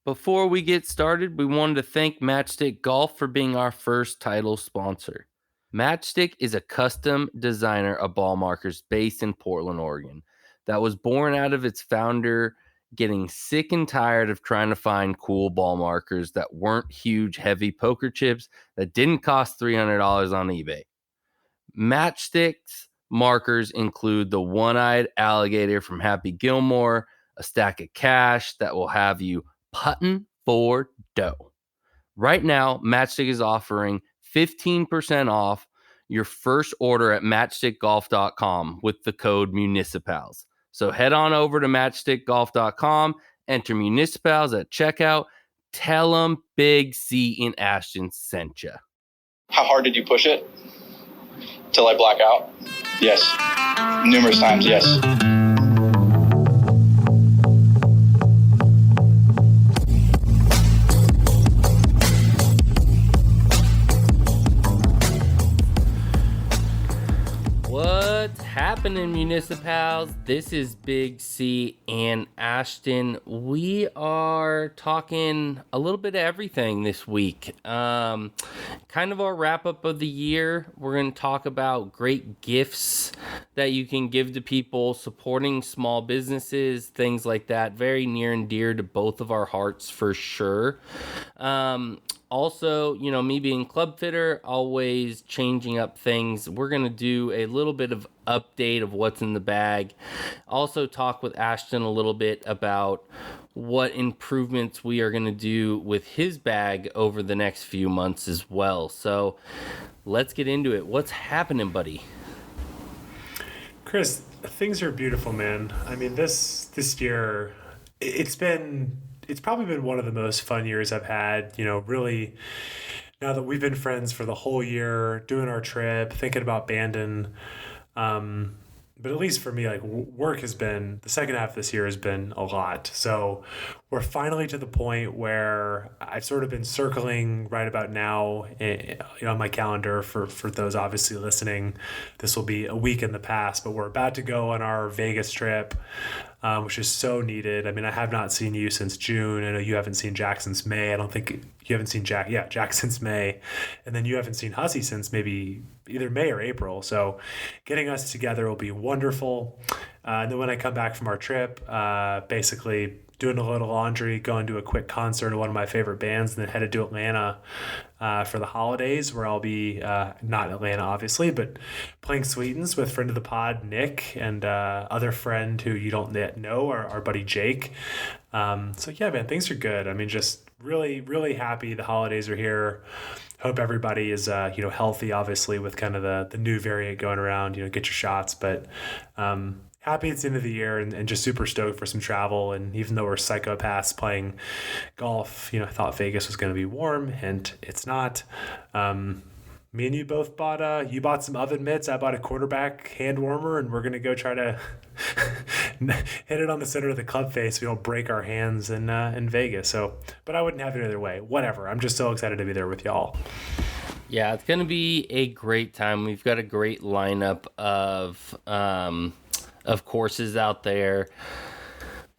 Before we get started, we wanted to thank Matchstick Golf for being our first title sponsor. Matchstick is a custom designer of ball markers based in Portland, Oregon, that was born out of its founder getting sick and tired of trying to find cool ball markers that weren't huge, heavy poker chips that didn't cost $300 on eBay. Matchstick's markers include the one-eyed alligator from Happy Gilmore, a stack of cash that will have you putting for dough. Right now, Matchstick is offering 15% off your first order at matchstickgolf.com with the code MuniciPals. So head on over to matchstickgolf.com, enter MuniciPals at checkout, tell them Big C in Ashton sent you. How hard did you push it? Till I black out? Yes. Numerous times, yes. What's happening, MuniciPals? This is Big C and Ashton. We are talking a little bit of everything this week. Kind of our wrap up of the year. We're going to talk about great gifts that you can give to people, supporting small businesses, things like that. Very near and dear to both of our hearts for sure. Also, me being club fitter, always changing up things. We're going to do a little bit of update of what's in the bag. Also talk with Ashton a little bit about what improvements we are going to do with his bag over the next few months as well. So let's get into it. What's happening, buddy? Chris, things are beautiful, man. I mean, this year, it's probably been one of the most fun years I've had, really, now that we've been friends for the whole year, doing our trip, thinking about Bandon. But at least for me, like work the second half of this year has been a lot. So we're finally to the point where I've sort of been circling right about now, on my calendar for those obviously listening. This will be a week in the past, but we're about to go on our Vegas trip, which is so needed. I mean, I have not seen you since June. I know you haven't seen Jack since May. I don't think you haven't seen Jack. Yeah, Jack since May. And then you haven't seen Hussey since maybe either May or April. So getting us together will be wonderful. And then when I come back from our trip, basically doing a little laundry, going to a quick concert of one of my favorite bands, and then headed to Atlanta for the holidays, where I'll be, not Atlanta obviously, but playing Sweetens with friend of the pod, Nick, and other friend who you don't yet know, our buddy Jake. So yeah, man, things are good. I mean, just really, really happy the holidays are here. Hope everybody is, healthy, obviously, with kind of the new variant going around, get your shots, but happy it's the end of the year and just super stoked for some travel. And even though we're psychopaths playing golf, I thought Vegas was going to be warm, and it's not. Me and you both you bought some oven mitts. I bought a quarterback hand warmer, and we're going to go try to hit it on the center of the club face so we don't break our hands in Vegas. So, but I wouldn't have it either way. Whatever. I'm just so excited to be there with y'all. Yeah, it's going to be a great time. We've got a great lineup of courses out there.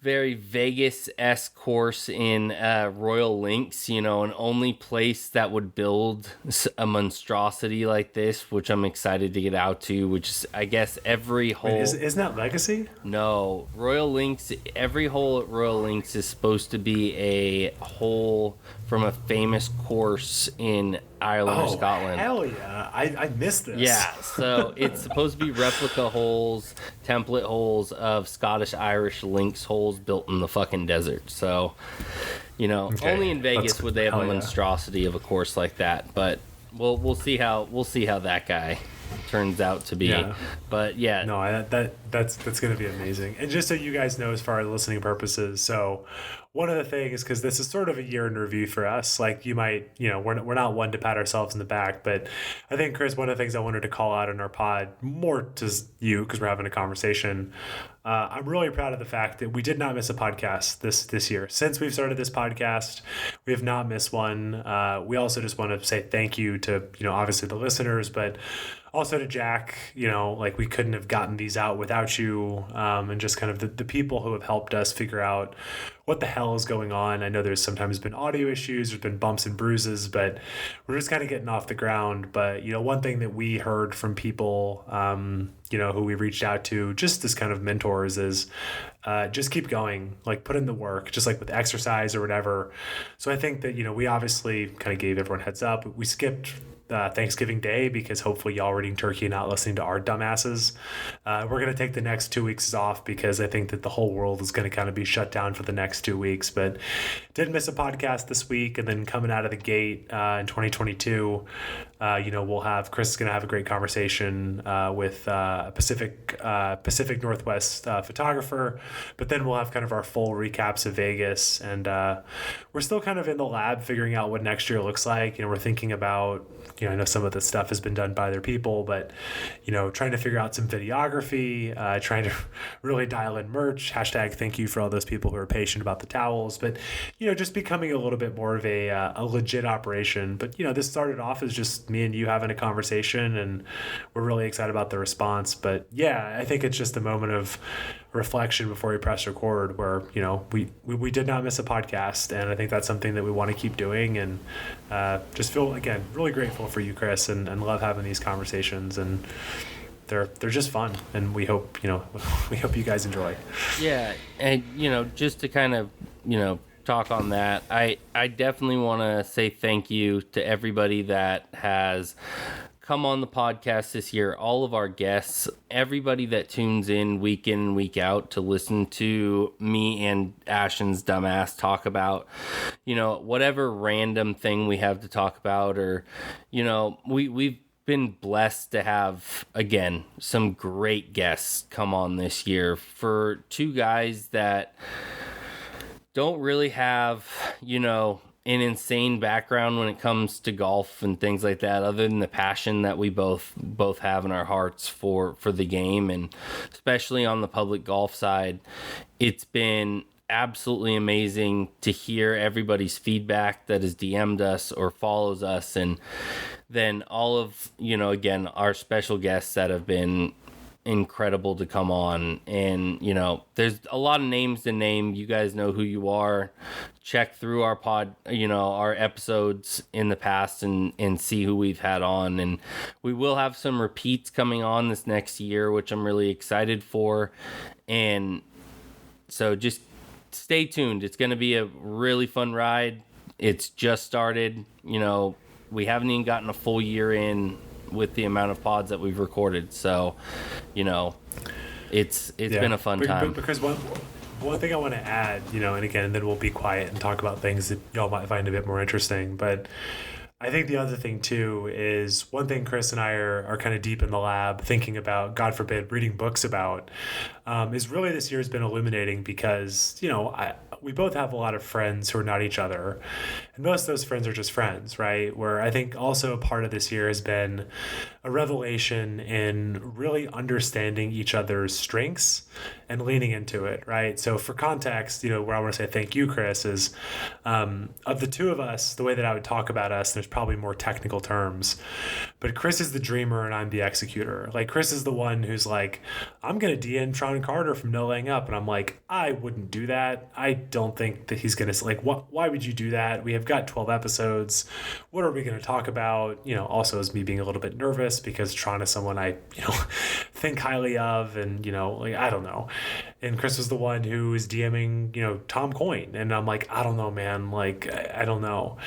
Very Vegas-esque course in Royal Links, an only place that would build a monstrosity like this, which I'm excited to get out to, which is, I guess, every hole... Wait, isn't that Legacy? No. Royal Links, every hole at Royal Links is supposed to be a hole from a famous course in Ireland or Scotland. Hell yeah. I missed this. Yeah, so it's supposed to be replica holes, template holes of Scottish-Irish links holes built in the fucking desert. So, okay. Only in Vegas would they have a monstrosity of a course like that. But we'll see how that guy turns out to be. Yeah. But yeah. No, that's going to be amazing. And just so you guys know, as far as listening purposes, so one of the things, because this is sort of a year in review for us, like you might, we're not one to pat ourselves in the back, but I think, Chris, one of the things I wanted to call out in our pod, more to you, because we're having a conversation, I'm really proud of the fact that we did not miss a podcast this year. Since we've started this podcast, we have not missed one. We also just want to say thank you to, obviously the listeners, but also to Jack. We couldn't have gotten these out without you, and just kind of the people who have helped us figure out what the hell is going on. I know there's sometimes been audio issues, there's been bumps and bruises, but we're just kind of getting off the ground. But, one thing that we heard from people, who we reached out to just as kind of mentors is just keep going, like put in the work, just like with exercise or whatever. So I think that, we obviously kind of gave everyone heads up. We skipped Thanksgiving Day because hopefully y'all are eating turkey and not listening to our dumbasses. We're going to take the next 2 weeks off because I think that the whole world is going to kind of be shut down for the next 2 weeks. But did miss a podcast this week, and then coming out of the gate in 2022, we'll have Chris is going to have a great conversation with a Pacific Northwest photographer, but then we'll have kind of our full recaps of Vegas, and we're still kind of in the lab figuring out what next year looks like. We're thinking about, I know some of the stuff has been done by other people, but, trying to figure out some videography, trying to really dial in merch. Hashtag thank you for all those people who are patient about the towels, but, just becoming a little bit more of a legit operation. But, this started off as just me and you having a conversation, and we're really excited about the response. But yeah, I think it's just a moment of reflection before we press record where, we did not miss a podcast, and I think that's something that we want to keep doing, and just feel, again, really grateful for you, Chris, and love having these conversations, and they're just fun, and we hope you guys enjoy. Yeah, and just to kind of talk on that, I definitely want to say thank you to everybody that has come on the podcast this year, all of our guests, everybody that tunes in and week out to listen to me and Ashen's dumbass talk about, whatever random thing we have to talk about, or, we've been blessed to have, again, some great guests come on this year for two guys that don't really have, an insane background when it comes to golf and things like that, other than the passion that we both have in our hearts for the game, and especially on the public golf side. It's been absolutely amazing to hear everybody's feedback that has DM'd us or follows us, and then all of, again, our special guests that have been incredible to come on. And there's a lot of names to name. You guys know who you are. Check through our our episodes in the past and see who we've had on, and we will have some repeats coming on this next year, which I'm really excited for. And so just stay tuned. It's going to be a really fun ride. It's just started. We haven't even gotten a full year in with the amount of pods that we've recorded. So, it's been a fun time. Because one thing I want to add, and again, then we'll be quiet and talk about things that y'all might find a bit more interesting. But I think the other thing too is one thing Chris and I are kind of deep in the lab thinking about, God forbid, reading books about, is really this year has been illuminating because, we both have a lot of friends who are not each other, and most of those friends are just friends, right? Where I think also a part of this year has been a revelation in really understanding each other's strengths and leaning into it, right? So for context, where I want to say thank you, Chris, is of the two of us, the way that I would talk about us, there's probably more technical terms, but Chris is the dreamer and I'm the executor. Like, Chris is the one who's like, I'm going to DM Tron Carter from No Laying Up, and I'm like, I wouldn't do that. I don't think that he's going to, like, why would you do that? We have got 12 episodes. What are we going to talk about? Also as me being a little bit nervous because Tron is someone I, think highly of, and, I don't know. And Chris was the one who was DMing, Tom Coyne. And I'm like, I don't know, man. Like, I don't know.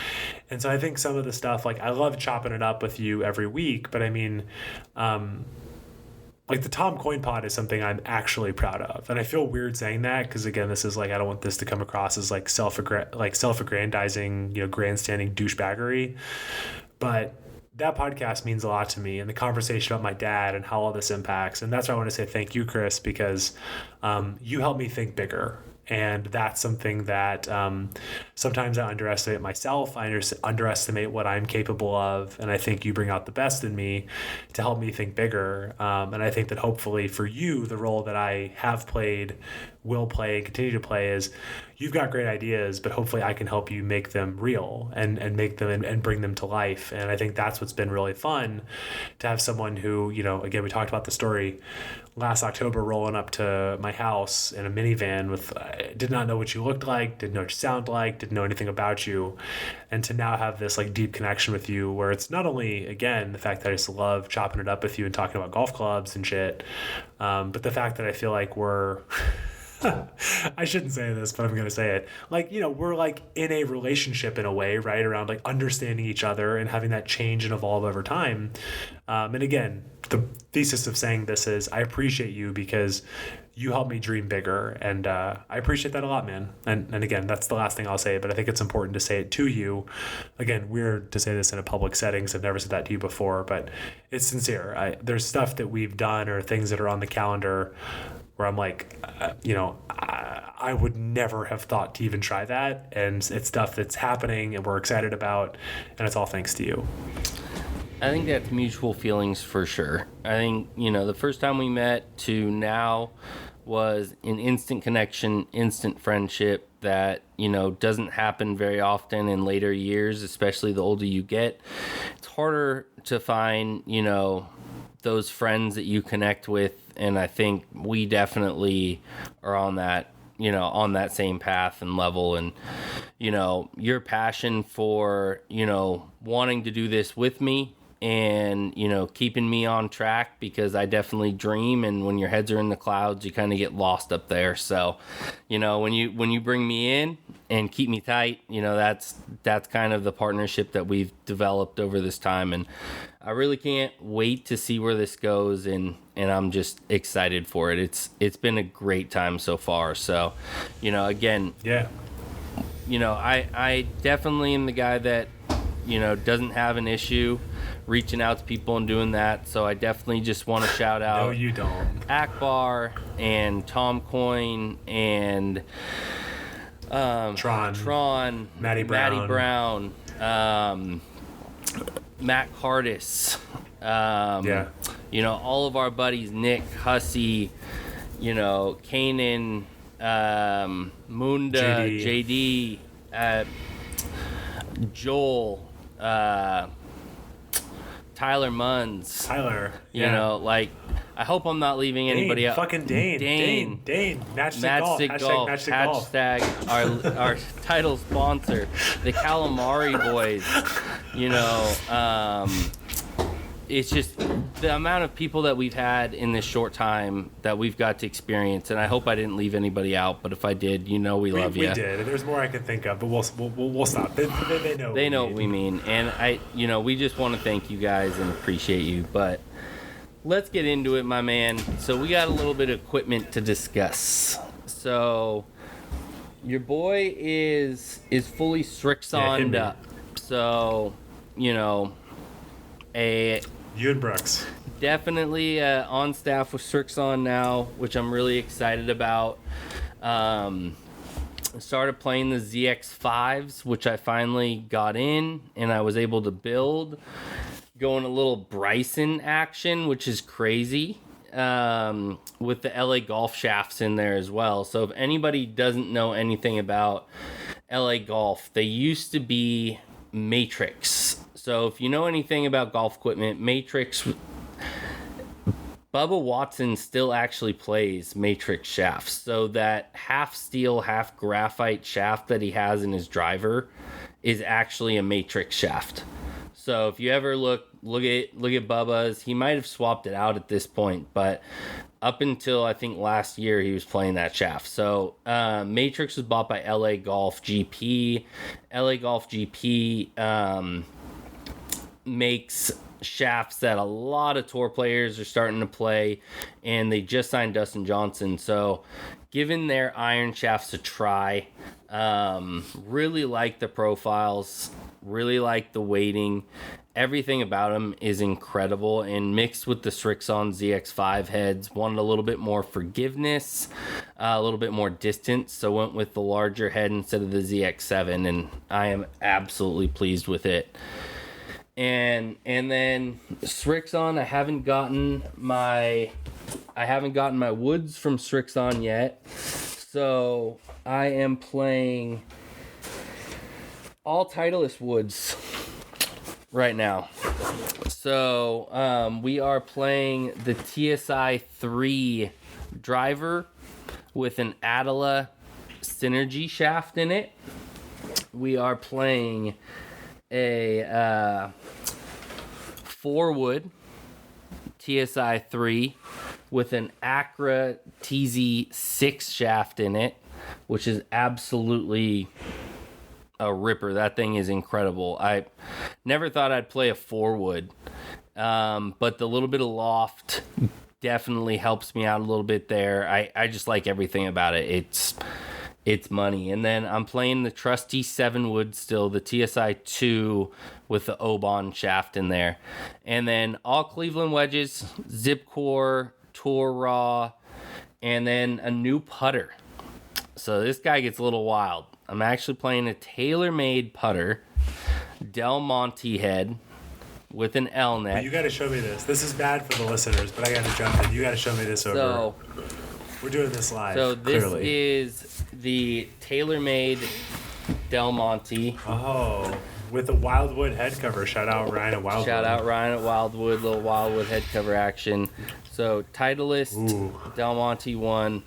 And so I think some of the stuff, like, I love chopping it up with you every week, but I mean, like the Tom Coyne pod is something I'm actually proud of. And I feel weird saying that because, again, this is like, I don't want this to come across as like self-aggrandizing, grandstanding douchebaggery. But that podcast means a lot to me, and the conversation about my dad and how all this impacts. And that's why I want to say thank you, Chris, because you helped me think bigger. And that's something that sometimes I underestimate myself. I underestimate what I'm capable of. And I think you bring out the best in me to help me think bigger. And I think that hopefully for you, the role that I have played will play and continue to play is you've got great ideas, but hopefully I can help you make them real and make them and bring them to life. And I think that's what's been really fun, to have someone who, again, we talked about the story last October, rolling up to my house in a minivan with, did not know what you looked like, didn't know what you sound like, didn't know anything about you. And to now have this like deep connection with you, where it's not only, again, the fact that I just love chopping it up with you and talking about golf clubs and shit, but the fact that I feel like we're, I shouldn't say this, but I'm going to say it. Like, we're like in a relationship in a way, right? Around like understanding each other and having that change and evolve over time. And again, the thesis of saying this is I appreciate you because you helped me dream bigger. And I appreciate that a lot, man. And again, that's the last thing I'll say, but I think it's important to say it to you. Again, weird to say this in a public setting, because I've never said that to you before, but it's sincere. There's stuff that we've done or things that are on the calendar where I'm like, I would never have thought to even try that. And it's stuff that's happening and we're excited about, and it's all thanks to you. I think that's mutual feelings for sure. I think, the first time we met to now was an instant connection, instant friendship that, doesn't happen very often in later years, especially the older you get. It's harder to find, those friends that you connect with. And I think we definitely are on that, on that same path and level. And, your passion for, wanting to do this with me and, keeping me on track, because I definitely dream, and when your heads are in the clouds, you kind of get lost up there. So, when you bring me in and keep me tight, that's kind of the partnership that we've developed over this time. And I really can't wait to see where this goes, and I'm just excited for it. It's been a great time so far. So, again, yeah, I definitely am the guy that, doesn't have an issue reaching out to people and doing that. So I definitely just want to shout out no, you don't. Akbar and Tom Coyne and Tron, Maddie Brown, Matt Cardis, all of our buddies, Nick, Hussey, Kanan, Munda, JD, Joel, Tyler Munns. I hope I'm not leaving anybody out. Fucking Dane. Matchstick Golf. Hashtag our title sponsor, the Calamari Boys. It's just the amount of people that we've had in this short time that we've got to experience, and I hope I didn't leave anybody out. But if I did, we love you. We did. There's more I can think of, but we'll stop. They know. They know what we mean, and we just want to thank you guys and appreciate you. But let's get into it, my man. So we got a little bit of equipment to discuss. So your boy is fully Strixoned up. So you and Brooks. Definitely on staff with Strixon now, which I'm really excited about. Started playing the ZX5s, which I finally got in and I was able to build. Going a little Bryson action, which is crazy, with the LA Golf shafts in there as well. So if anybody doesn't know anything about LA Golf, they used to be Matrix. So if you know anything about golf equipment, Matrix, Bubba Watson still actually plays Matrix shafts. So that half steel, half graphite shaft that he has in his driver is actually a Matrix shaft. So if you ever look at Bubba's, he might have swapped it out at this point, but up until I think last year he was playing that shaft. So Matrix was bought by LA Golf GP. LA Golf GP makes shafts that a lot of tour players are starting to play, and they just signed Dustin Johnson. So giving their iron shafts a try. Really like the profiles, really like the weighting. Everything about them is incredible, and mixed with the Strixon ZX5 heads, wanted a little bit more forgiveness, a little bit more distance, so went with the larger head instead of the ZX7, and I am absolutely pleased with it. And then Strixon, I haven't gotten my woods from Strixon yet. So I am playing all Titleist woods right now. So we are playing the TSI 3 driver with an Adela Synergy shaft in it. We are playing a 4-wood TSI 3 with an Acra TZ6 shaft in it, which is absolutely a ripper. That thing is incredible. I never thought I'd play a 4-wood, but the little bit of loft definitely helps me out a little bit there. I just like everything about it. It's money. And then I'm playing the trusty 7-wood still, the TSI 2 with the Oban shaft in there. And then all Cleveland wedges, zip core, tour raw, and then a new putter. So this guy gets a little wild. I'm actually playing a tailor-made putter, Del Monte head with an L neck. But you got to show me this. This is bad for the listeners, but I got to jump in. You got to show me this over. So we're doing this live. So this clearly is the tailor-made Del Monte. Oh, with the Wildwood head cover. Shout out Ryan at Wildwood. Shout out Ryan at Wildwood, little Wildwood head cover action. So Titleist Del Monte 1,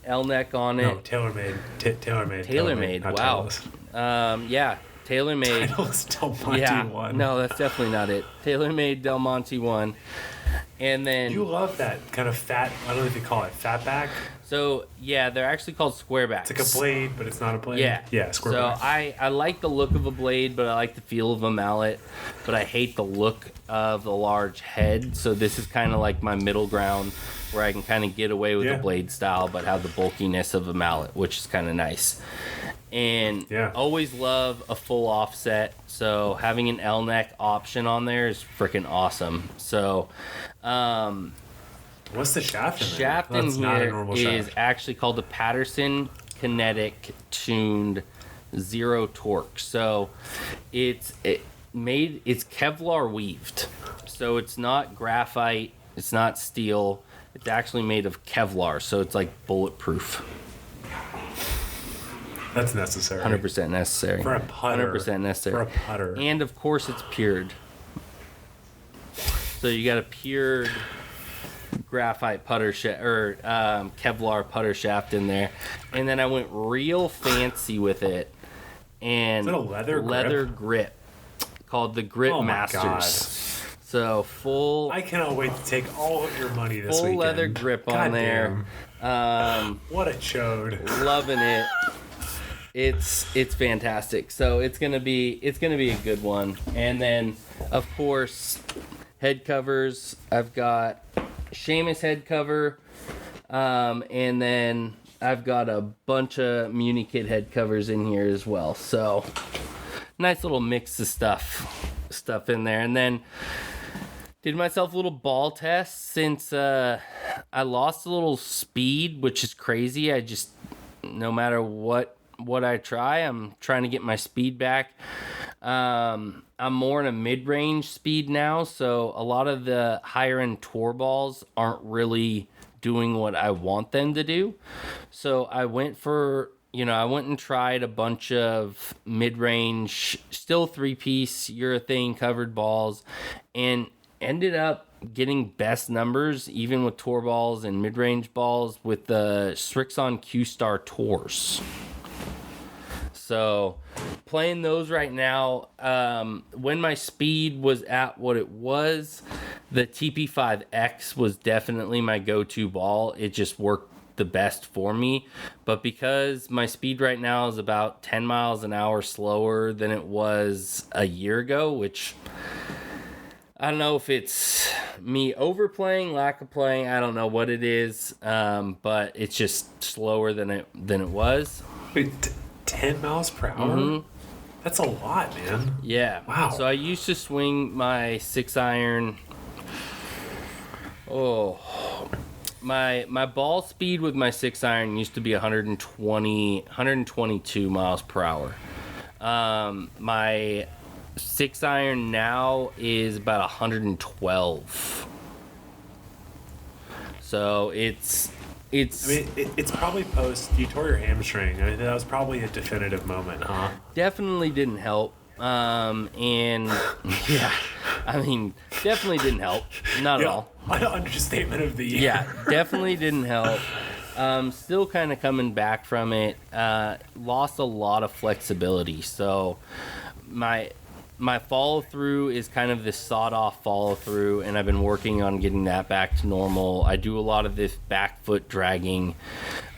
L neck on it. No, tailor-made. Tailor-made. Wow. Yeah, tailor-made. Titleist Del Monte 1. No, that's definitely not it. Tailor-made Del Monte 1. And then you love that kind of fat, I don't know if you call it fat back. So yeah, they're actually called squarebacks. It's like a blade, but it's not a blade. Yeah, squareback. So I like the look of a blade, but I like the feel of a mallet, but I hate the look of the large head. So this is kind of like my middle ground where I can kind of get away with the blade style, but have the bulkiness of a mallet, which is kind of nice. And always love a full offset, so having an L neck option on there is freaking awesome. So what's the shaft in there? Shaft in here is actually called the Patterson Kinetic Tuned Zero Torque. So it's Kevlar weaved, so it's not graphite, it's not steel, it's actually made of Kevlar, so it's like bulletproof. That's necessary. 100% necessary. For a putter. 100% necessary. For a putter. And of course it's pured. So you got a pured graphite putter Kevlar putter shaft in there. And then I went real fancy with it. And is it a leather grip called the Grip Masters. God. So full. I cannot wait to take all of your money this weekend. Full leather grip on there. What a chode. Loving it. It's fantastic. So it's gonna be a good one. And then of course head covers. I've got Seamus head cover, and then I've got a bunch of MuniKit head covers in here as well. So nice little mix of stuff in there. And then did myself a little ball test since I lost a little speed, which is crazy. I just, no matter what I try, I'm trying to get my speed back. I'm more in a mid-range speed now, so a lot of the higher-end tour balls aren't really doing what I want them to do. So I went and tried a bunch of mid-range, still 3-piece urethane covered balls, and ended up getting best numbers, even with tour balls and mid-range balls, with the Strixon Q-Star Tours. So playing those right now, when my speed was at what it was, the TP5X was definitely my go-to ball. It just worked the best for me. But because my speed right now is about 10 miles an hour slower than it was a year ago, which I don't know if it's me overplaying, lack of playing, I don't know what it is, but it's just slower than it was. Wait, 10 miles per hour? Mm-hmm. That's a lot, man. Yeah. Wow. So I used to swing my 6-iron. My ball speed with my 6-iron used to be 122 miles per hour. My 6-iron now is about 112. So it's it's it's probably post you tore your hamstring. I mean, that was probably a definitive moment, huh? definitely didn't help. And yeah, I mean, definitely didn't help. Not at all. Understatement of the year. Yeah, definitely didn't help. Still kind of coming back from it. Lost a lot of flexibility. So my follow through is kind of this sawed off follow through, and I've been working on getting that back to normal. I do a lot of this back foot dragging.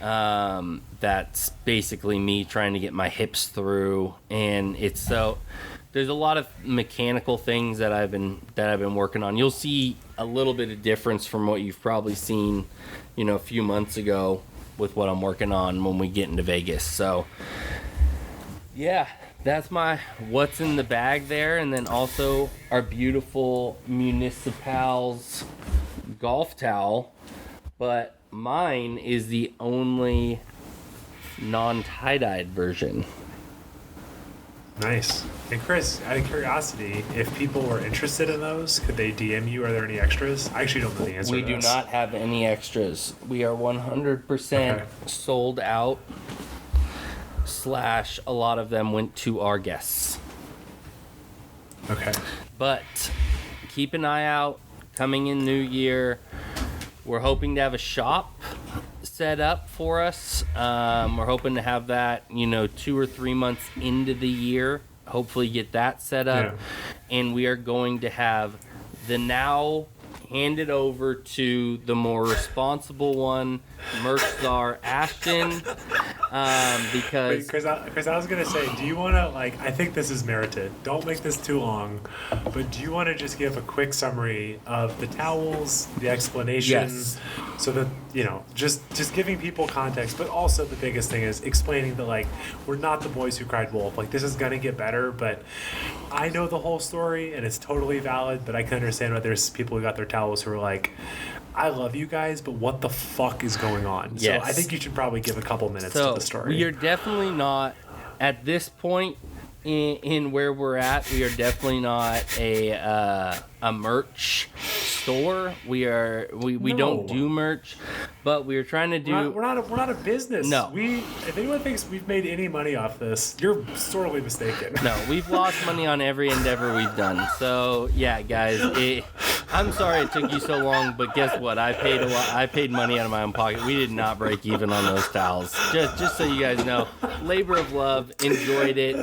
That's basically me trying to get my hips through, and there's a lot of mechanical things that I've been working on. You'll see a little bit of difference from what you've probably seen, a few months ago with what I'm working on when we get into Vegas. So yeah, that's my what's in the bag there. And then also our beautiful MuniciPals golf towel, but mine is the only non-tie-dyed version. Nice. And Chris, out of curiosity, if people were interested in those, could they DM you? Are there any extras? I actually don't know the answer We to do this. not have any extras. We are 100% sold out. / a lot of them went to our guests. Okay. But keep an eye out. Coming in New Year, we're hoping to have a shop set up for us. We're hoping to have that, 2 or 3 months into the year. Hopefully get that set up. Yeah. And we are going to have the now handed over to the more responsible one, merch czar Ashton. Because Wait, Chris, I was gonna say, do you want to I think this is merited. Don't make this too long, but do you want to just give a quick summary of the towels, the explanation, Yes. so that just giving people context, but also the biggest thing is explaining that we're not the boys who cried wolf. This is gonna get better, but I know the whole story and it's totally valid. But I can understand why there's people who got their towels who are like, I love you guys, but what the fuck is going on? Yes. So I think you should probably give a couple minutes to the story. We are definitely not, at this point in where we're at, we are definitely not a merch store. We don't do merch, but we are trying to do. We're not a business. No. If anyone thinks we've made any money off this, you're sorely mistaken. No, we've lost money on every endeavor we've done. So yeah, guys, I'm sorry it took you so long, but guess what? I paid money out of my own pocket. We did not break even on those towels. Just so you guys know, labor of love. Enjoyed it.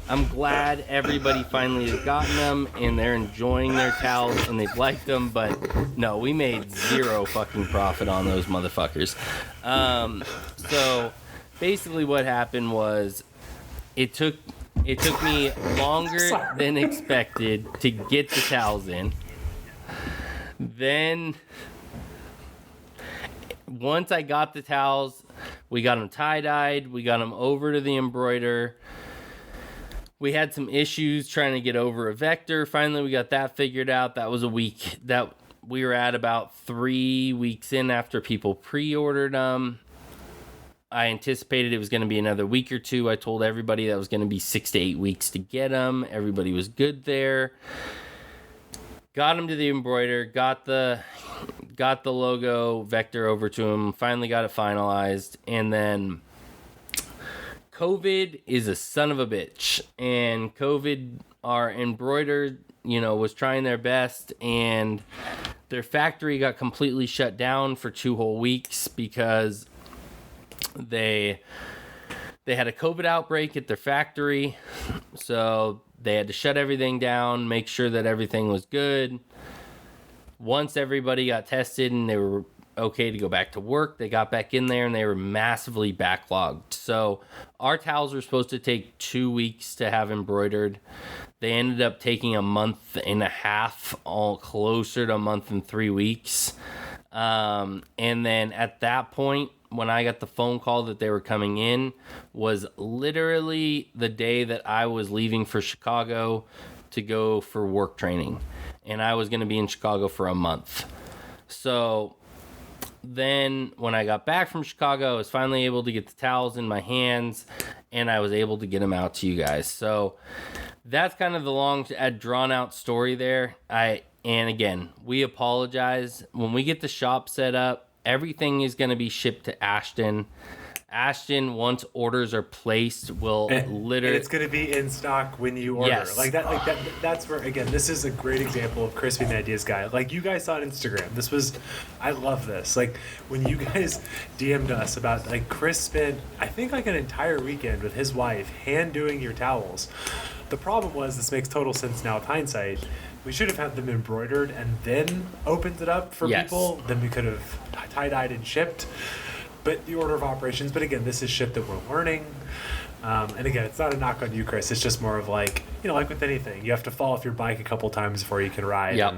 I'm glad everybody finally has gotten them and they're enjoying their towels and they've liked them. But no, we made zero fucking profit on those motherfuckers. So basically, what happened was it took me longer than expected to get the towels in. Then once I got the towels, we got them tie-dyed, we got them over to the embroider. We had some issues trying to get over a vector. Finally, we got that figured out. That was a week that we were at about 3 weeks in after people pre-ordered them. I anticipated it was going to be another week or two. I told everybody that was going to be 6 to 8 weeks to get them. Everybody was good there. Got them to the embroider, got the logo vector over to him, finally got it finalized, and then COVID is a son of a bitch. And COVID, our embroider, was trying their best, and their factory got completely shut down for 2 whole weeks because they had a COVID outbreak at their factory. So they had to shut everything down, make sure that everything was good. Once everybody got tested and they were okay to go back to work, they got back in there and they were massively backlogged. So our towels were supposed to take 2 weeks to have embroidered. They ended up taking a month and a half, all closer to a month and 3 weeks. And then at that point, when I got the phone call that they were coming in, was literally the day that I was leaving for Chicago to go for work training. And I was going to be in Chicago for a month. So then when I got back from Chicago, I was finally able to get the towels in my hands, and I was able to get them out to you guys. So that's kind of the long, drawn out story there. And again, we apologize. When we get the shop set up, everything is going to be shipped to Ashton. Ashton, once orders are placed, will literally... And it's going to be in stock when you order. Yes. That's where, again, this is a great example of Chris being the ideas guy. Like, you guys saw on Instagram. I love this. Like, when you guys DM'd us about, like, Chris spent, I think, like, an entire weekend with his wife hand-doing your towels. The problem was, this makes total sense now with hindsight, we should have had them embroidered and then opened it up for people. Then we could have tie-dyed and shipped. But the order of operations, but again, this is shit that we're learning. And again, it's not a knock on you, Chris. It's just more of like, like with anything, you have to fall off your bike a couple times before you can ride. Yep.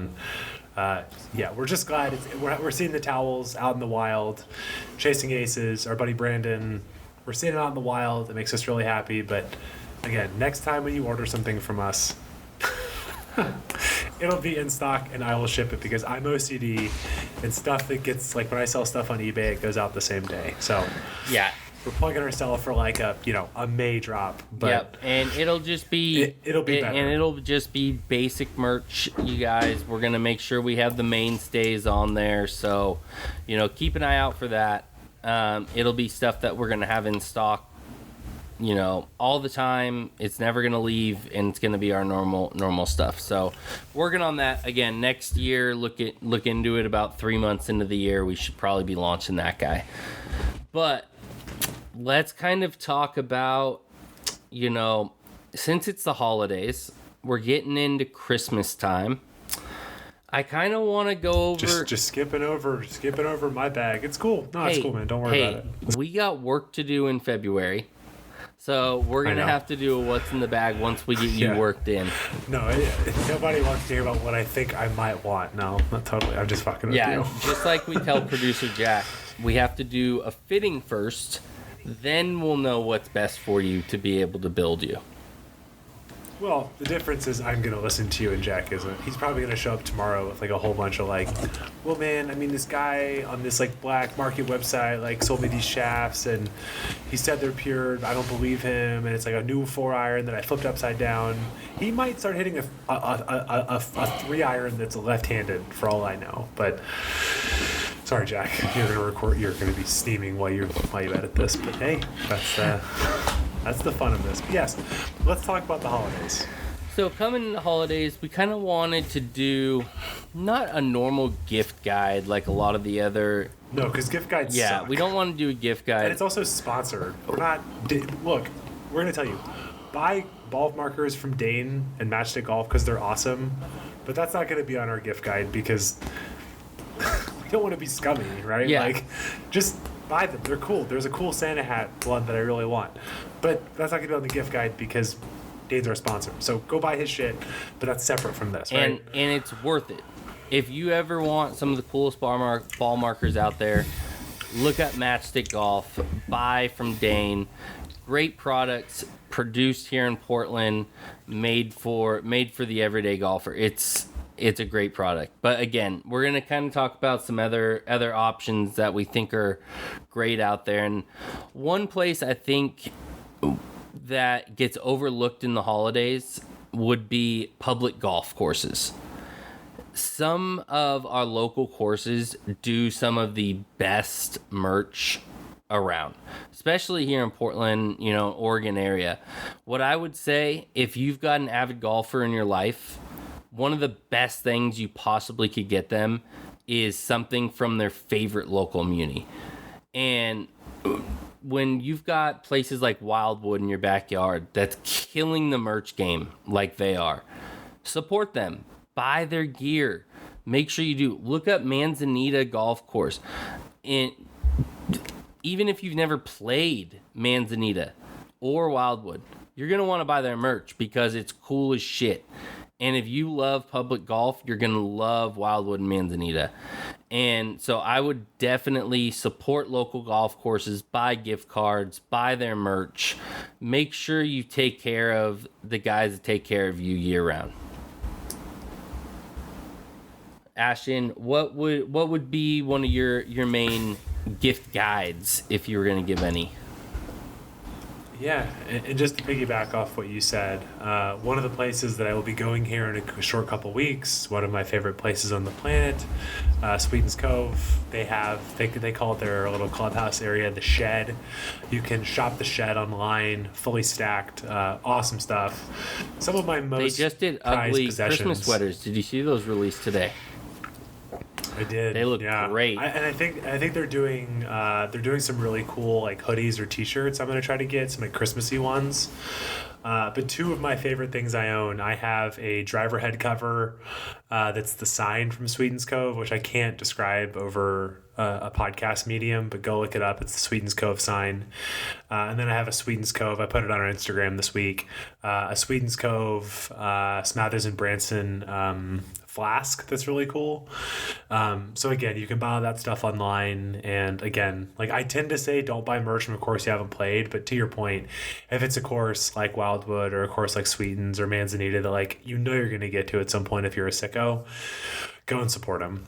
And we're just glad we're seeing the towels out in the wild, chasing aces. Our buddy Brandon, we're seeing it out in the wild. It makes us really happy. But again, next time when you order something from us, it'll be in stock and I will ship it because I'm OCD and stuff that gets, like, when I sell stuff on eBay, it goes out the same day. So yeah, we're plugging ourselves for like a May drop. But and it'll just be it'll be better. And it'll just be basic merch, you guys. We're gonna make sure we have the mainstays on there, so keep an eye out for that. It'll be stuff that we're gonna have in stock all the time. It's never going to leave, and it's going to be our normal stuff. So working on that again next year. Look into it about 3 months into the year. We should probably be launching that guy. But let's kind of talk about, since it's the holidays, we're getting into Christmas time. I kind of want to go over... Just skipping over my bag. It's cool. No, it's cool, man. Don't worry about it. We got work to do in February. So we're going to have to do a what's in the bag once we get you worked in. No, nobody wants to hear about what I think I might want. No, not totally. I'm just fucking with you. Yeah, just like we tell producer Jack, we have to do a fitting first, then we'll know what's best for you to be able to build you. Well, the difference is I'm going to listen to you and Jack isn't. He's probably going to show up tomorrow with like a whole bunch of like, well, man, I mean, this guy on this like black market website like sold me these shafts and he said they're pure. I don't believe him. And it's like a new 4-iron that I flipped upside down. He might start hitting a 3-iron that's left-handed for all I know. But sorry, Jack, you're going to record. You're going to be steaming while you edit this. But hey, that's the fun of this. But yes, let's talk about the holidays. So coming in the holidays, we kind of wanted to do not a normal gift guide like a lot of the other... No, because gift guides suck. We don't want to do a gift guide. And it's also sponsored. We're not... Look, we're going to tell you, buy ball markers from Dane and Matchstick Golf because they're awesome, but that's not going to be on our gift guide because we don't want to be scummy, right? Yeah. Like, just... buy them. They're cool. There's a cool Santa hat one that I really want. But that's not going to be on the gift guide because Dane's our sponsor. So go buy his shit, but that's separate from this, right? And it's worth it. If you ever want some of the coolest ball markers out there, look at Matchstick Golf. Buy from Dane. Great products produced here in Portland, made for the everyday golfer. It's a great product. But again, we're going to kind of talk about some other options that we think are great out there. And one place I think that gets overlooked in the holidays would be public golf courses. Some of our local courses do some of the best merch around, especially here in Portland, Oregon area. What I would say, if you've got an avid golfer in your life, one of the best things you possibly could get them is something from their favorite local muni. And when you've got places like Wildwood in your backyard that's killing the merch game like they are, support them. Buy their gear. Make sure you do. Look up Manzanita Golf Course. And even if you've never played Manzanita or Wildwood, you're going to want to buy their merch because it's cool as shit. And if you love public golf, you're going to love Wildwood and Manzanita. And so I would definitely support local golf courses, buy gift cards, buy their merch. Make sure you take care of the guys that take care of you year round. Ashton, what would be one of your main gift guides if you were going to give any? Yeah, and just to piggyback off what you said, one of the places that I will be going here in a short couple weeks, one of my favorite places on the planet, Sweetens Cove. They call it their little clubhouse area the Shed. You can shop the Shed online, fully stacked, awesome stuff. Some of my They most just did prized ugly possessions. Christmas sweaters. Did you see those released today? I did. They look yeah. great. I think they're doing some really cool like hoodies or T-shirts. I'm gonna try to get some like Christmassy ones. But two of my favorite things I own, I have a driver head cover that's the sign from Sweetens Cove, which I can't describe over a podcast medium, but go look it up. It's the Sweetens Cove sign. And then I have a Sweetens Cove. I put it on our Instagram this week. A Sweetens Cove Smathers and Branson flask that's really cool. So again, you can buy all that stuff online. And again, like I tend to say, don't buy merch from a course you haven't played. But to your point, if it's a course like Wildwood or a course like Sweetens or Manzanita that like you're going to get to at some point if you're a sicko, go and support them.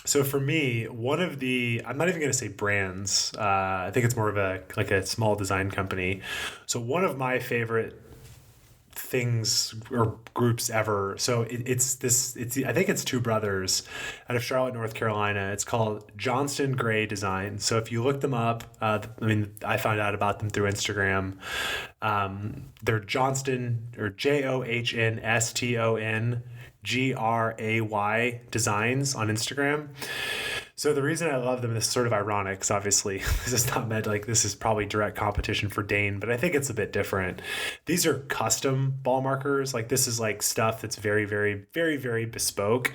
So for me, one of the, I'm not even going to say brands. I think it's more of a small design company. So one of my favorite things or groups ever. So I think it's two brothers out of Charlotte, North Carolina. It's called Johnston Gray Design. So if you look them up, I found out about them through Instagram. They're Johnston or JOHNSTON GRAY Designs on Instagram. So the reason I love them, this is sort of ironic, because obviously this is not meant like this is probably direct competition for Dane, but I think it's a bit different. These are custom ball markers. Like this is like stuff that's very, very, very, very bespoke.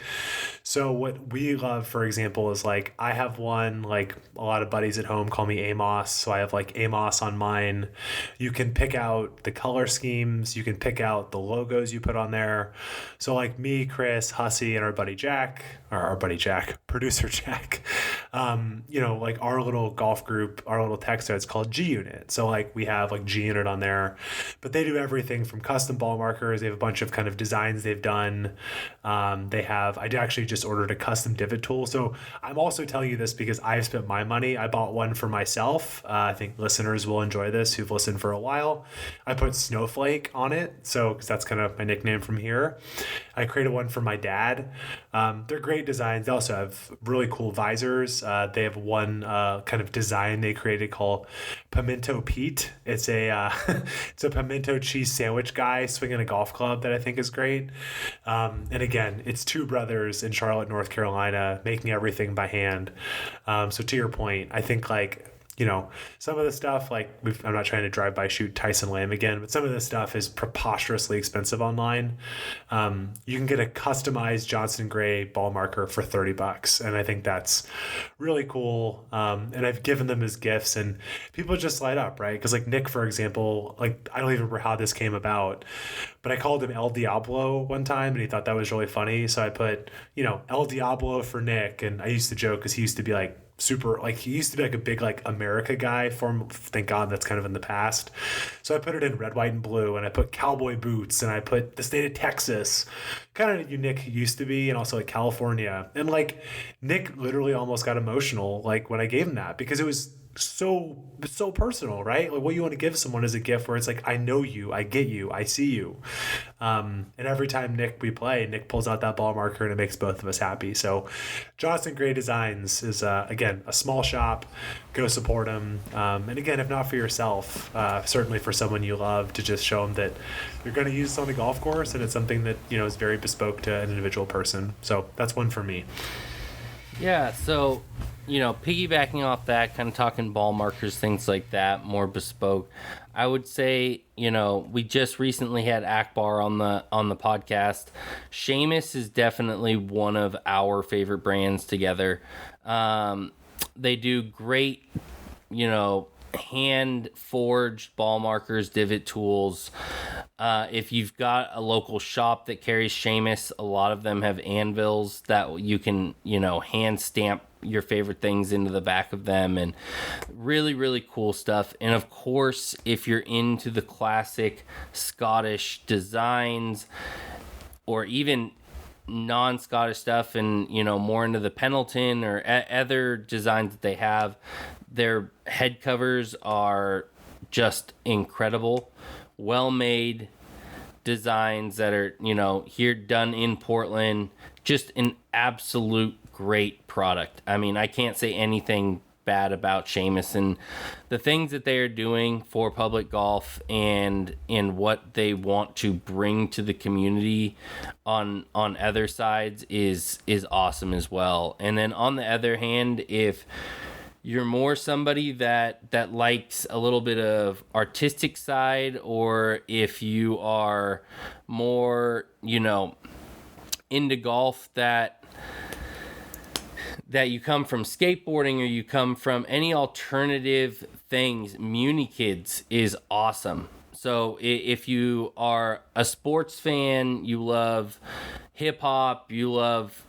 So what we love, for example, is like I have one, like a lot of buddies at home call me Amos. So I have like Amos on mine. You can pick out the color schemes. You can pick out the logos you put on there. So like me, Chris, Hussey, and our buddy Jack, producer Jack, like our little golf group, our little text thread, it's called G Unit. So like we have like G Unit on there, but they do everything from custom ball markers. They have a bunch of kind of designs they've done. I actually just ordered a custom divot tool. So I'm also telling you this because I've spent my money. I bought one for myself. I think listeners will enjoy this who've listened for a while. I put Snowflake on it. So, cause that's kind of my nickname from here. I created one for my dad. They're great designs. They also have really cool visors. They have one kind of design they created called Pimento Pete. It's a it's a pimento cheese sandwich guy swinging a golf club that I think is great. And again, it's two brothers in Charlotte, North Carolina, making everything by hand. So to your point, I think like, some of the stuff like I'm not trying to drive by shoot Tyson Lamb again, but some of this stuff is preposterously expensive online. You can get a customized Johnston Gray ball marker for $30. And I think that's really cool. And I've given them as gifts and people just light up, right? Cause like Nick, for example, like I don't even remember how this came about, but I called him El Diablo one time and he thought that was really funny. So I put, El Diablo for Nick. And I used to joke cause he used to be like, he used to be like a big like America guy thank God that's kind of in the past. So I put it in red, white, and blue, and I put cowboy boots, and I put the state of Texas, kind of Nick used to be, and also like California. And like Nick literally almost got emotional like when I gave him that because it was so personal, right? Like what you want to give someone is a gift where it's like, I know you, I get you, I see you. And every time Nick pulls out that ball marker and it makes both of us happy. So Johnston Gray Designs is, again, a small shop. Go support them. And again, if not for yourself, certainly for someone you love to just show them that you're going to use this on the golf course and it's something that, is very bespoke to an individual person. So that's one for me. Yeah, so, piggybacking off that, kind of talking ball markers, things like that, more bespoke. I would say, we just recently had Akbar on the podcast. Seamus is definitely one of our favorite brands together. They do great, hand forged ball markers, divot tools. If you've got a local shop that carries Seamus, a lot of them have anvils that you can, hand stamp your favorite things into the back of them, and really, really cool stuff. And of course, if you're into the classic Scottish designs or even non-Scottish stuff and, more into the Pendleton or other designs that they have, their head covers are just incredible, well made designs that are, here done in Portland. Just an absolute great product. I mean, I can't say anything bad about Seamus, and the things that they are doing for public golf and in what they want to bring to the community on other sides is awesome as well. And then on the other hand, if you're more somebody that likes a little bit of artistic side, or if you are more, into golf that you come from skateboarding or you come from any alternative things, MuniKids is awesome. So if you are a sports fan, you love hip hop, you love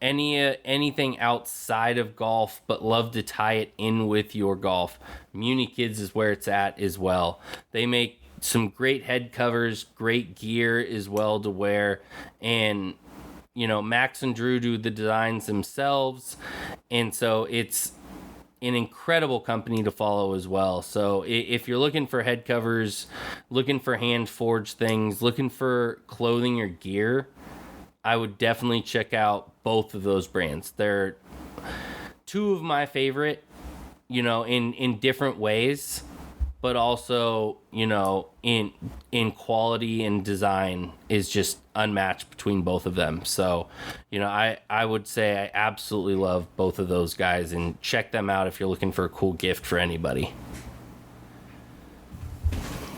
anything outside of golf, but love to tie it in with your golf, MuniKids is where it's at as well. They make some great head covers, great gear as well to wear, and Max and Drew do the designs themselves, and so it's an incredible company to follow as well. So if you're looking for head covers, looking for hand forged things, looking for clothing or gear, I would definitely check out both of those brands. They're two of my favorite, in different ways, but also, in quality and design is just unmatched between both of them. So, I would say I absolutely love both of those guys, and check them out if you're looking for a cool gift for anybody.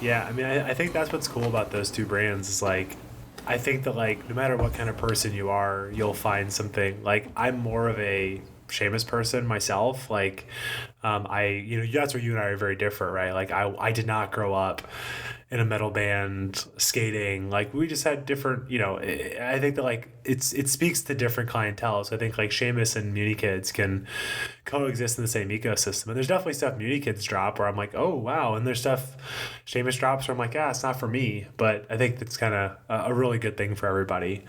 Yeah, I mean, I think that's what's cool about those two brands is like, I think that like no matter what kind of person you are, you'll find something. Like I'm more of a Seamus person myself. Like that's where you and I are very different, right? Like I did not grow up in a metal band skating. Like we just had different, I think that like it speaks to different clientele. So I think like Seamus and MuniKids can coexist in the same ecosystem. And there's definitely stuff MuniKids drop where I'm like, oh wow, and there's stuff Seamus drops where I'm like, it's not for me. But I think that's kind of a really good thing for everybody.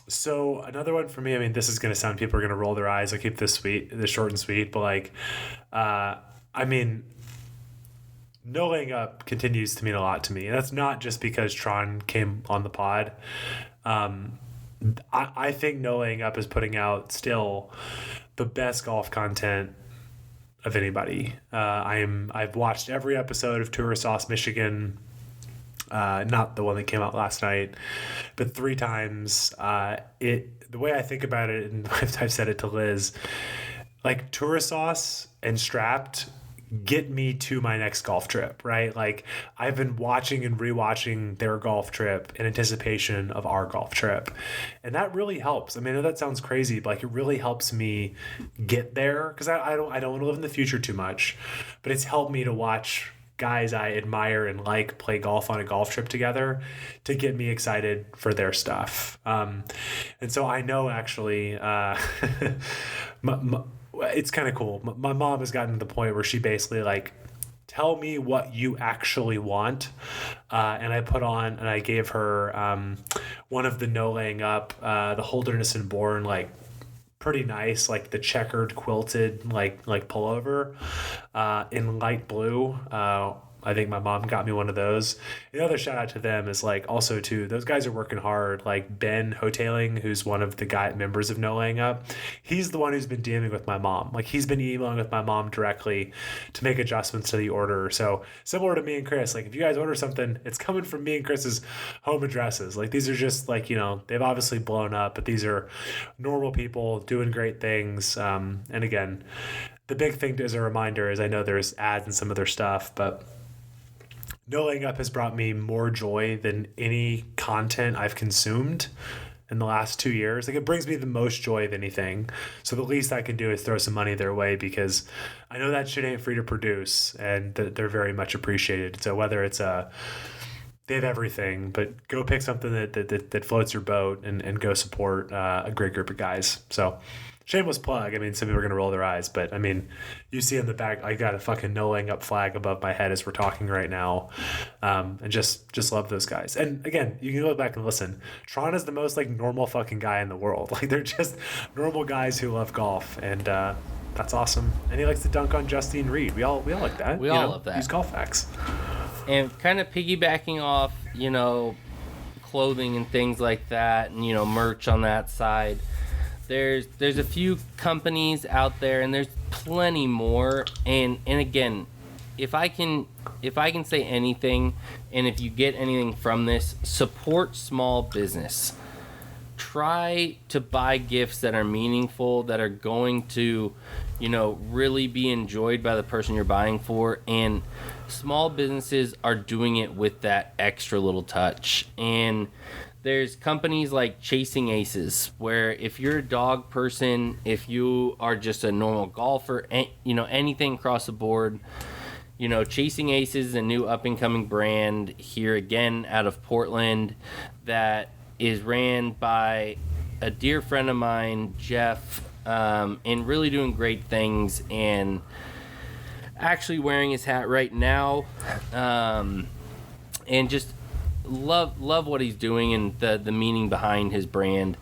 So another one for me, I mean, this is going to sound, people are going to roll their eyes. I'll keep this short and sweet, but like, I mean, No Laying Up continues to mean a lot to me. And that's not just because Tron came on the pod. I think No Laying Up is putting out still the best golf content of anybody. I've watched every episode of Tour Sauce Michigan. Not the one that came out last night, but 3 times. The way I think about it, and I've said it to Liz, like Tour Sauce and Strapped get me to my next golf trip, right? Like I've been watching and rewatching their golf trip in anticipation of our golf trip. And that really helps. I mean, I know that sounds crazy, but like it really helps me get there because I don't want to live in the future too much, but it's helped me to watch guys I admire and like play golf on a golf trip together to get me excited for their stuff. And so I know actually, it's kind of cool. My mom has gotten to the point where she basically like, tell me what you actually want. And I put on, and I gave her one of the No Laying Up, the Holderness and Bourne, like pretty nice, like the checkered quilted, like pullover in light blue. I think my mom got me one of those. Another shout out to them is like also too, those guys are working hard. Like Ben Hotailing, who's one of the members of No Laying Up, he's the one who's been DMing with my mom. Like he's been emailing with my mom directly to make adjustments to the order. So similar to me and Chris, like if you guys order something, it's coming from me and Chris's home addresses. Like these are just like, they've obviously blown up, but these are normal people doing great things. And again, the big thing as a reminder is I know there's ads and some other stuff, but No Laying Up has brought me more joy than any content I've consumed in the last 2 years. Like it brings me the most joy of anything. So the least I can do is throw some money their way because I know that shit ain't free to produce and they're very much appreciated. So whether it's they have everything, but go pick something that floats your boat and go support a great group of guys. So shameless plug. I mean, some people are going to roll their eyes, but I mean, you see in the back, I got a fucking No Laying Up flag above my head as we're talking right now. And just love those guys. And again, you can go back and listen. Tron is the most like normal fucking guy in the world. Like they're just normal guys who love golf. And That's awesome. And he likes to dunk on Justine Reed. We all like that. We all love that. Use golf facts. And kind of piggybacking off, clothing and things like that, and merch on that side. There's a few companies out there, and there's plenty more. And again, if I can say anything, and if you get anything from this, support small business. Try to buy gifts that are meaningful, that are going to, really be enjoyed by the person you're buying for. And small businesses are doing it with that extra little touch. And there's companies like Chasing Aces, where if you're a dog person, if you are just a normal golfer, anything across the board, Chasing Aces is a new up-and-coming brand here again out of Portland that is ran by a dear friend of mine, Jeff, and really doing great things, and actually wearing his hat right now, and just love what he's doing and the meaning behind his brand.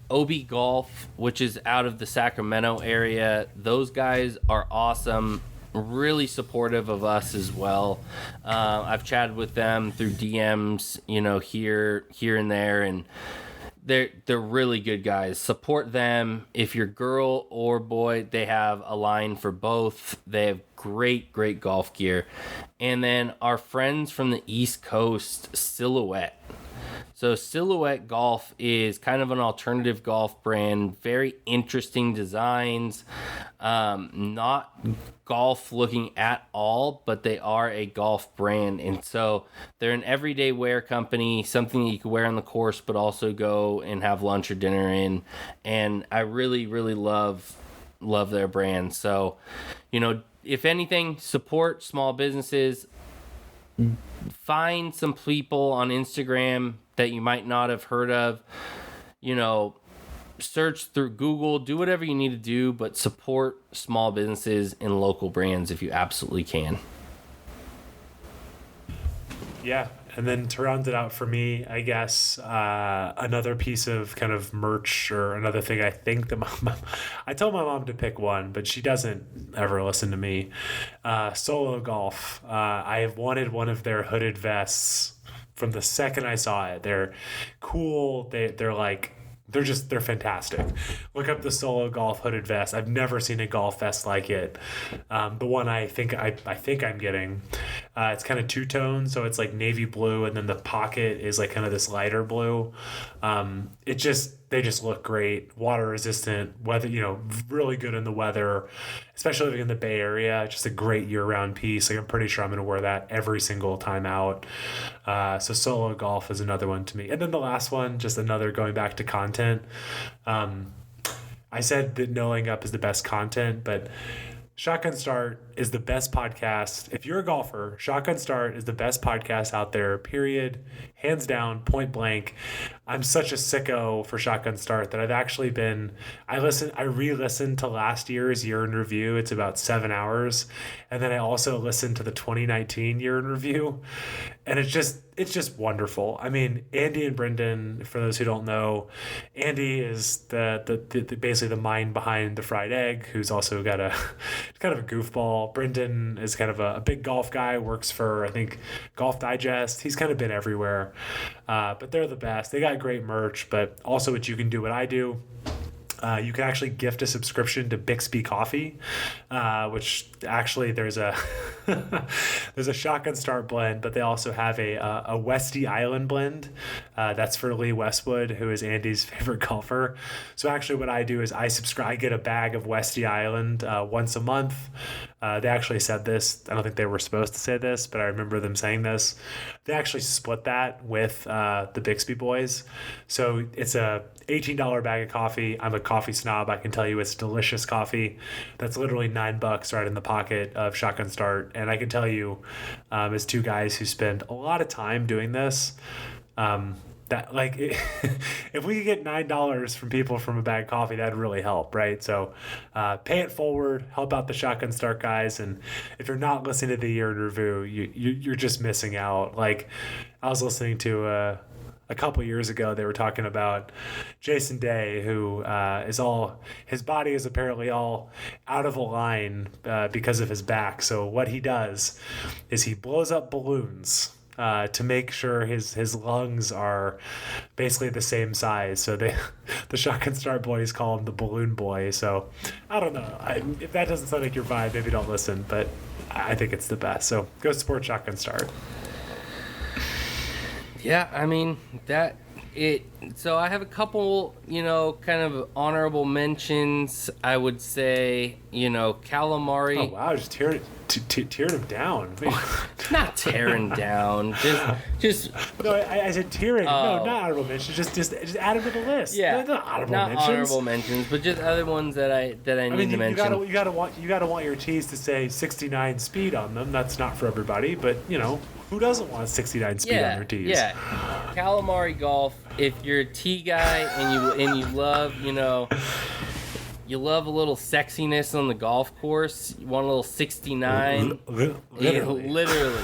OB Golf, which is out of the Sacramento area, those guys are awesome. Really supportive of us as well. I've chatted with them through DMs, here and there, and they're really good guys. Support them. If you're girl or boy, they have a line for both. They have great golf gear. And then our friends from the East Coast, Silhouette. So Silhouette Golf is kind of an alternative golf brand, very interesting designs, not golf looking at all, but they are a golf brand. And so they're an everyday wear company, something that you can wear on the course, but also go and have lunch or dinner in. And I really, really love their brand. So, if anything, support small businesses. Find some people on Instagram that you might not have heard of, search through Google, do whatever you need to do, but support small businesses and local brands if you absolutely can. Yeah. And then to round it out for me, I guess, another piece of kind of merch, or another thing I think I told my mom to pick one, but she doesn't ever listen to me. Solo Golf. I have wanted one of their hooded vests from the second I saw it. They're cool. They're fantastic. Look up the Solo Golf hooded vest. I've never seen a golf vest like it. The one I think I'm getting, it's kind of two-tone, so it's like navy blue, and then the pocket is like kind of this lighter blue. They just look great, water resistant, weather, really good in the weather, especially living in the Bay Area. Just a great year-round piece. Like, I'm pretty sure I'm going to wear that every single time out. So Solo Golf is another one to me. And then the last one, just another going back to content. I said that No Laying Up is the best content, but Shotgun Start is the best podcast. If you're a golfer, Shotgun Start is the best podcast out there, period. Hands down, point blank. I'm such a sicko for Shotgun Start that I've actually I re-listened to last year's year in review. It's about 7 hours. And then I also listened to the 2019 year in review. And it's just wonderful. I mean, Andy and Brendan, for those who don't know, Andy is the basically the mind behind the fried egg, who's also got kind of a goofball. Brendan is kind of a big golf guy, works for, I think, Golf Digest. He's kind of been everywhere. But they're the best. They got great merch, but also what you can do, what I do. You can actually gift a subscription to Bixby Coffee, which actually there's a Shotgun Start blend, but they also have a Westy Island blend. That's for Lee Westwood, who is Andy's favorite golfer. So actually what I do is I get a bag of Westy Island once a month. They actually said this. I don't think they were supposed to say this, but I remember them saying this. They actually split that with the Bixby boys. So it's a $18 bag of coffee. I'm a coffee snob. I can tell you it's delicious coffee. That's literally $9 right in the pocket of Shotgun Start. And I can tell you, as two guys who spend a lot of time doing this, that if we could get $9 from people from a bag of coffee, that'd really help, right? So pay it forward, help out the Shotgun Start guys. And if you're not listening to the year in review, you're just missing out. Like, I was listening to a couple years ago, they were talking about Jason Day, who his body is apparently all out of line because of his back. So what he does is he blows up balloons to make sure his lungs are basically the same size. So the Shotgun Start boys call him the Balloon Boy. So I don't know. If that doesn't sound like your vibe, maybe don't listen. But I think it's the best. So go support Shotgun Start. Yeah, I mean, so I have a couple, kind of honorable mentions. I would say, Calamari. Oh, wow, just teared him down. Not tearing down, just. No, I said tearing. No, not honorable mentions. Just add them to the list. Yeah, not honorable mentions, but just other ones that I need to mention. You gotta want your tees to say 69 speed on them. That's not for everybody, but who doesn't want 69 speed on their tees? Yeah, Calamari Golf. If you're a tee guy and you love you love a little sexiness on the golf course, you want a little 69. Literally. Literally.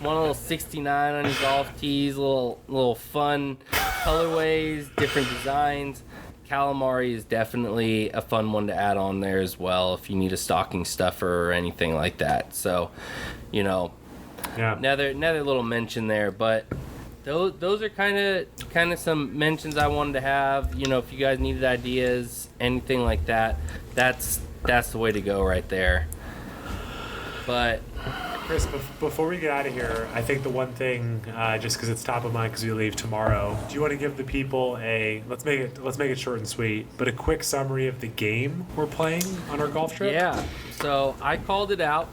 Want a little 69 on your golf tees, little fun colorways, different designs. Calamari is definitely a fun one to add on there as well if you need a stocking stuffer or anything like that. So, Yeah. Another little mention there, but those are kind of some mentions I wanted to have. If you guys needed ideas, anything like that, that's the way to go right there. But Chris, before we get out of here, I think the one thing, just because it's top of mind because we leave tomorrow, do you want to give the people let's make it short and sweet, but a quick summary of the game we're playing on our golf trip? Yeah. So I called it out.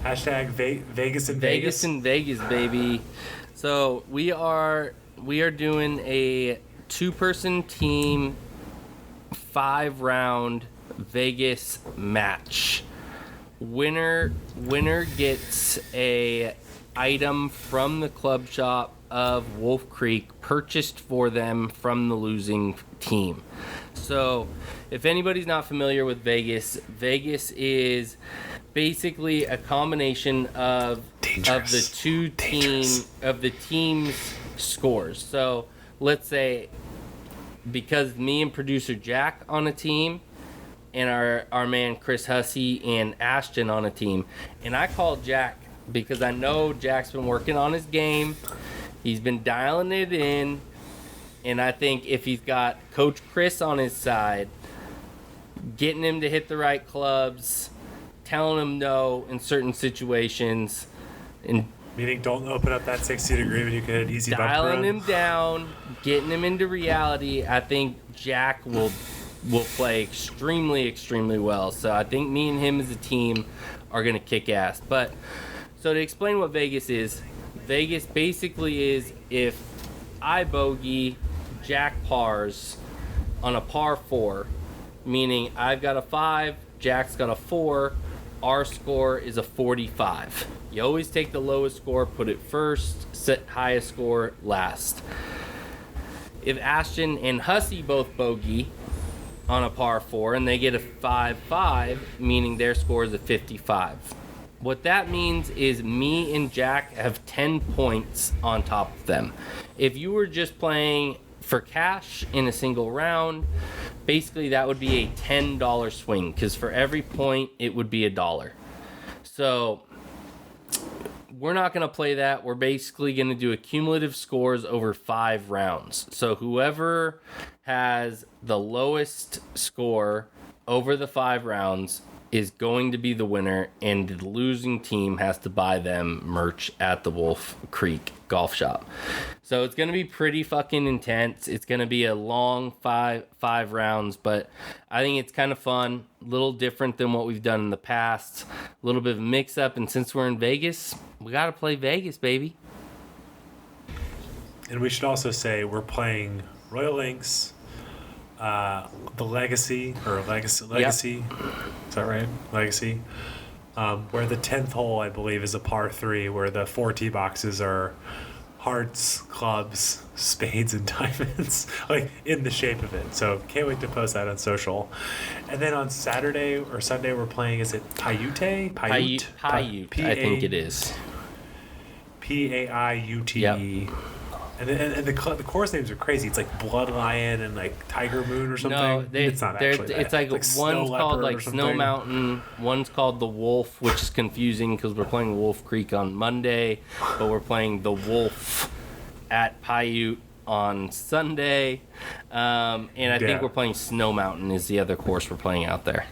Hashtag Vegas in Vegas. Vegas in Vegas, baby. So we are doing a 2-person team 5-round Vegas match. Winner gets a item from the club shop of Wolf Creek purchased for them from the losing team. So if anybody's not familiar with Vegas is basically a combination of the team's scores. So let's say because me and producer Jack on a team and our man Chris Hussey and Ashton on a team, and I called Jack because I know Jack's been working on his game. He's been dialing it in, and I think if he's got Coach Chris on his side, getting him to hit the right clubs, telling him no in certain situations, and meaning don't open up that 60-degree when you can hit an easy bumper dialing run. him down, getting him into reality. I think Jack will play extremely well. So I think me and him as a team are gonna kick ass. But so to explain what Vegas is, Vegas basically is if I bogey, Jack pars on a par 4, meaning I've got a 5, Jack's got a 4. Our score is a 45. You always take the lowest score, put it first, set highest score last. If Ashton and Hussey both bogey on a par 4 and they get a 5-5, meaning their score is a 55. What that means is me and Jack have 10 points on top of them. If you were just playing for cash in a single round, basically that would be a $10 swing because for every point it would be $1. So we're not going to play that. We're basically going to do cumulative scores over 5 rounds. So whoever has the lowest score over the 5 rounds is going to be the winner, and the losing team has to buy them merch at the Wolf Creek Golf Shop. So it's going to be pretty fucking intense. It's going to be a long five rounds, but I think it's kind of fun, a little different than what we've done in the past, a little bit of mix up, and since we're in Vegas, we got to play Vegas, baby. And we should also say we're playing Royal Links, the Legacy. Yep. Is that right? Legacy. Where the 10th hole, I believe, is a par 3, where the 4 tee boxes are hearts, clubs, spades, and diamonds, like in the shape of it. So can't wait to post that on social. And then on Saturday or Sunday, we're playing, is it Paiute? Paiute, I think it is. Paiute. Yep. And the course names are crazy. It's like Blood Lion and like Tiger Moon or something. No, it's not actually that. It's like one's called like Snow something. Mountain, one's called the Wolf, which is confusing because we're playing Wolf Creek on Monday, but we're playing the Wolf at Paiute on Sunday, and I think we're playing Snow Mountain is the other course we're playing out there.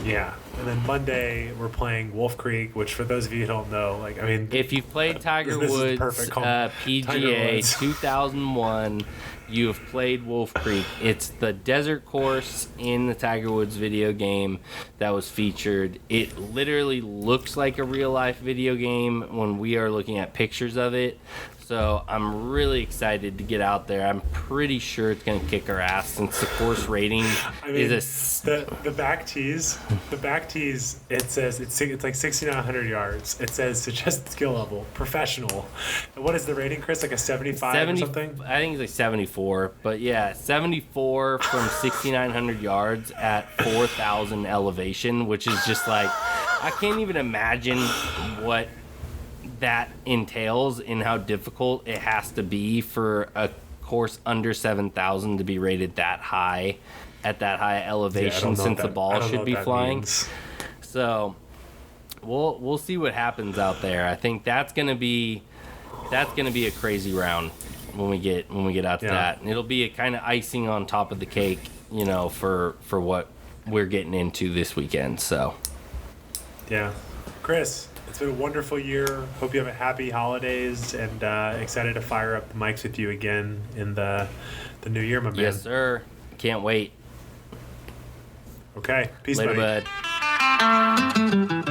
Yeah, and then Monday we're playing Wolf Creek, which for those of you who don't know, like I mean, If you've played Tiger this is Woods perfect. PGA Tiger Woods. 2001, you have played Wolf Creek. It's the desert course in the Tiger Woods video game that was featured. It literally looks like a real life video game when we are looking at pictures of it. So I'm really excited to get out there. I'm pretty sure it's going to kick our ass since the course rating is the back tees. The back tees. It says it's like 6,900 yards. It says suggested skill level professional. And what is the rating, Chris? Like a 75 or something? I think it's like 74. But yeah, 74 from 6,900 yards at 4,000 elevation, which is just like I can't even imagine what that entails and how difficult it has to be for a course under 7,000 to be rated that high at that high elevation since the ball should be flying. So we'll see what happens out there. I think that's gonna be a crazy round when we get out to that, and it'll be a kind of icing on top of the cake, you know, for what we're getting into this weekend. So yeah, Chris, it's been a wonderful year. Hope you have a happy holidays, and excited to fire up the mics with you again in the new year, my man. Yes, sir. Can't wait. Okay. Peace, Later, buddy. bud.